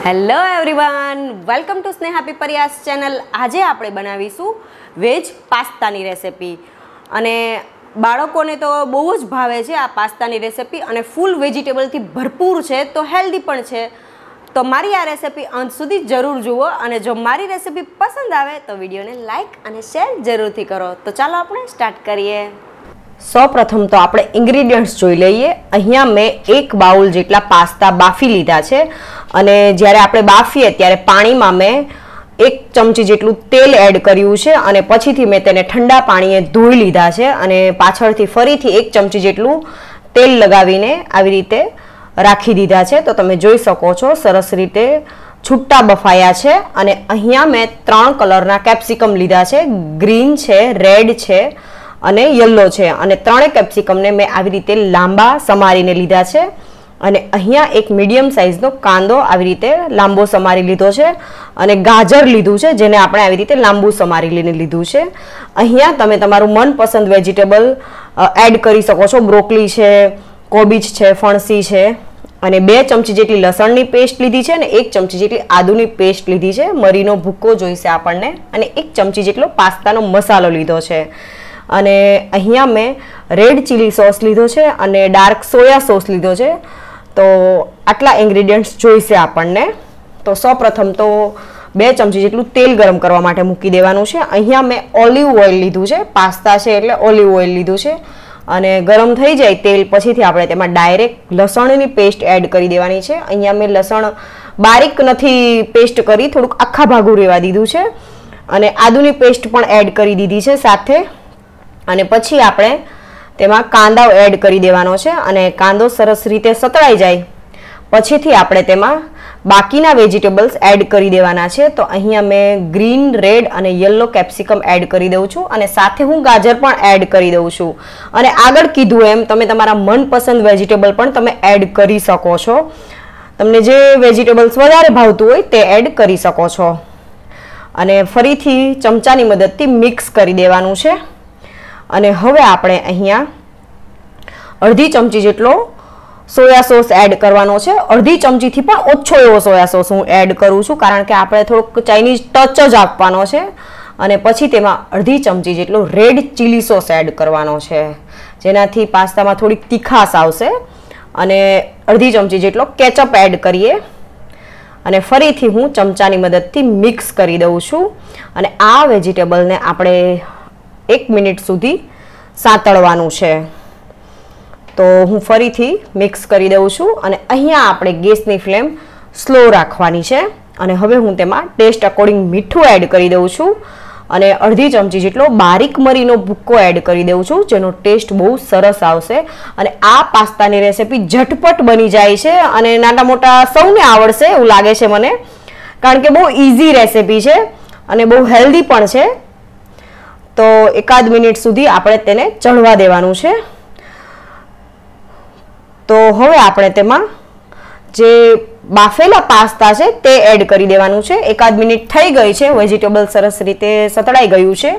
Hello everyone, welcome to Sneha Pipariya's channel. આજે આપણે બનાવીશું વેજ પાસ્તાની રેસિપી અને બાળકોને તો બહુ જ ભાવે છે આ પાસ્તાની રેસિપી અને ફૂલ વેજીટેબલથી ભરપૂર છે, તો હેલ્ધી પણ છે. તો મારી આ રેસિપી અંત સુધી જરૂર જુઓ અને જો મારી રેસિપી પસંદ આવે તો વિડીયોને લાઇક અને શેર જરૂરથી કરો. તો ચાલો આપણે સ્ટાર્ટ કરીએ. સૌપ્રથમ તો આપણે ઇન્ગ્રેડિયન્ટ્સ જોઈ લઈએ. અહીંયા મેં 1 બાઉલ જેટલા પાસ્તા બાફી લીધા છે અને જ્યારે આપણે બાફીએ ત્યારે પાણીમાં મેં 1 ચમચી જેટલું તેલ એડ કર્યું છે અને પછીથી મેં તેને ઠંડા પાણીએ ધોઈ લીધા છે અને પાછળથી ફરીથી 1 ચમચી જેટલું તેલ લગાવીને આવી રીતે રાખી દીધા છે. તો તમે જોઈ શકો છો સરસ રીતે છૂટા બફાયા છે. અને અહીંયા મેં 3 કલરના કેપ્સિકમ લીધા છે, ગ્રીન છે, રેડ છે અને યલો છે. અને 3 કેપ્સિકમને મેં આવી રીતે લાંબા સમારીને લીધા છે. અને અહીંયા એક મીડિયમ સાઇઝનો કાંદો આવી રીતે લાંબો સમારી લીધો છે અને ગાજર લીધું છે જેને આપણે આવી રીતે લાંબુ સમારી લઈને લીધું છે. અહીંયા તમે તમારું મનપસંદ વેજીટેબલ એડ કરી શકો છો. બ્રોકલી છે, કોબીજ છે, ફણસી છે અને 2 ચમચી જેટલી લસણની પેસ્ટ લીધી છે અને 1 ચમચી જેટલી આદુની પેસ્ટ લીધી છે. મરીનો ભૂક્કો જોઈશે આપણને અને 1 ચમચી જેટલો પાસ્તાનો મસાલો લીધો છે. અને અહીંયા મેં રેડ ચીલી સોસ લીધો છે અને ડાર્ક સોયા સોસ લીધો છે. તો આટલા ઇન્ગ્રેડિયન્ટ્સ જોઈશે આપણને. તો સૌપ્રથમ તો 2 ચમચી જેટલું તેલ ગરમ કરવા માટે મૂકી દેવાનું છે. અહીંયા મેં ઓલિવ ઓઇલ લીધું છે, પાસ્તા છે એટલે ઓલિવ ઓઇલ લીધું છે. અને ગરમ થઈ જાય તેલ પછીથી આપણે તેમાં ડાયરેક્ટ લસણની પેસ્ટ એડ કરી દેવાની છે. અહીંયા મેં લસણ બારીક નથી પેસ્ટ કરી, થોડુંક આખા ભાગું રહેવા દીધું છે. અને આદુની પેસ્ટ પણ એડ કરી દીધી છે સાથે. અને પછી આપણે તેમાં કાંદા એડ કરી દેવાનો છે અને કાંદો સરસ રીતે સતળાઈ જાય પછીથી આપણે તેમાં બાકીના વેજીટેબલ્સ એડ કરી દેવાના છે. તો અહીંયા મેં ગ્રીન, રેડ અને યલો કેપ્સિકમ એડ કરી દઉં છું અને સાથે હું ગાજર પણ એડ કરી દઉં છું. અને આગળ કીધું એમ તમે તમારા મનપસંદ વેજીટેબલ પણ તમે એડ કરી શકો છો. તમને જે વેજીટેબલ્સ વધારે ભાવતું હોય તે એડ કરી શકો છો. અને ફરીથી ચમચાની મદદથી મિક્સ કરી દેવાનું છે. અને હવે આપણે અહીંયા 1/2 ચમચી જેટલો સોયા સોસ એડ કરવાનો છે. 1/2 ચમચીથી પણ ઓછો એવો સોયા સોસ હું એડ કરું છું કારણ કે આપણે થોડોક ચાઇનીઝ ટચ જ આપવાનો છે. અને પછી તેમાં 1/2 ચમચી જેટલો રેડ ચીલી સોસ એડ કરવાનો છે જેનાથી પાસ્તામાં થોડીક તીખાશ આવશે. અને 1/2 ચમચી જેટલો કેચઅપ એડ કરીએ અને ફરીથી હું ચમચાની મદદથી મિક્સ કરી દઉં છું. અને આ વેજીટેબલને આપણે 1 મિનિટ સુધી સાંતળવાનું છે. તો હું ફરીથી મિક્સ કરી દઉં છું અને અહીંયા આપણે ગેસની ફ્લેમ સ્લો રાખવાની છે. અને હવે હું તેમાં ટેસ્ટ અકોર્ડિંગ મીઠું એડ કરી દઉં છું અને 1/2 ચમચી જેટલો બારીક મરીનો ભૂક્કો એડ કરી દઉં છું જેનો ટેસ્ટ બહુ સરસ આવશે. અને આ પાસ્તાની રેસિપી ઝટપટ બની જાય છે અને નાના મોટા સૌને આવડશે એવું લાગે છે મને, કારણ કે બહુ ઇઝી રેસિપી છે અને બહુ હેલ્ધી પણ છે. તો 1 મિનિટ સુધી આપણે તેને ચડવા દેવાનું છે. તો હવે આપણે તેમાં જે બાફેલા પાસ્તા છે તે એડ કરી દેવાનું છે. 1 મિનિટ થઈ ગઈ છે, વેજીટેબલ સરસ રીતે સતળાઈ ગયું છે.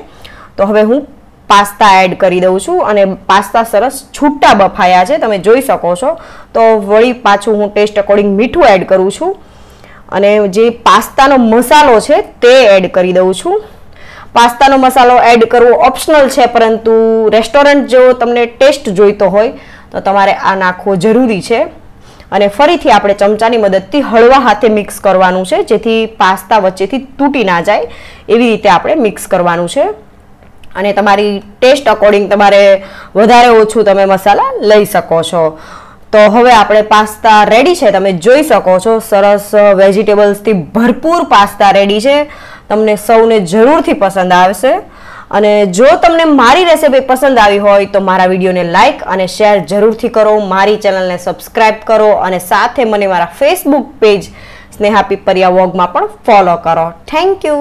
તો હવે હું પાસ્તા એડ કરી દઉં છું અને પાસ્તા સરસ છૂટા બફાયા છે તમે જોઈ શકો છો. તો વળી પાછું હું ટેસ્ટ અકોર્ડિંગ મીઠું એડ કરું છું અને જે પાસ્તાનો મસાલો છે તે એડ કરી દઉં છું. પાસ્તાનો મસાલો એડ કરવો ઓપ્શનલ છે, પરંતુ રેસ્ટોરન્ટ જેવો તમને ટેસ્ટ જોઈતો હોય તો તમારે આ નાખવો જરૂરી છે. અને ફરીથી આપણે ચમચાની મદદથી હળવા હાથે મિક્સ કરવાનું છે જેથી પાસ્તા વચ્ચેથી તૂટી ના જાય એવી રીતે આપણે મિક્સ કરવાનું છે. અને તમારી ટેસ્ટ અકોર્ડિંગ તમારે વધારે ઓછું તમે મસાલા લઈ શકો છો. તો હવે આપણે પાસ્તા રેડી છે, તમે જોઈ શકો છો સરસ વેજીટેબલ્સથી ભરપૂર પાસ્તા રેડી છે. તમને સૌને જરૂરથી પસંદ આવશે. અને જો તમને મારી રેસિપી પસંદ આવી હોય તો મારા વિડીયોને લાઇક અને શેર જરૂરથી કરો, મારી ચેનલને સબસ્ક્રાઇબ કરો અને સાથે મને મારા ફેસબુક પેજ સ્નેહા પીપરિયા વ્લોગમાં પણ ફોલો કરો. Thank you.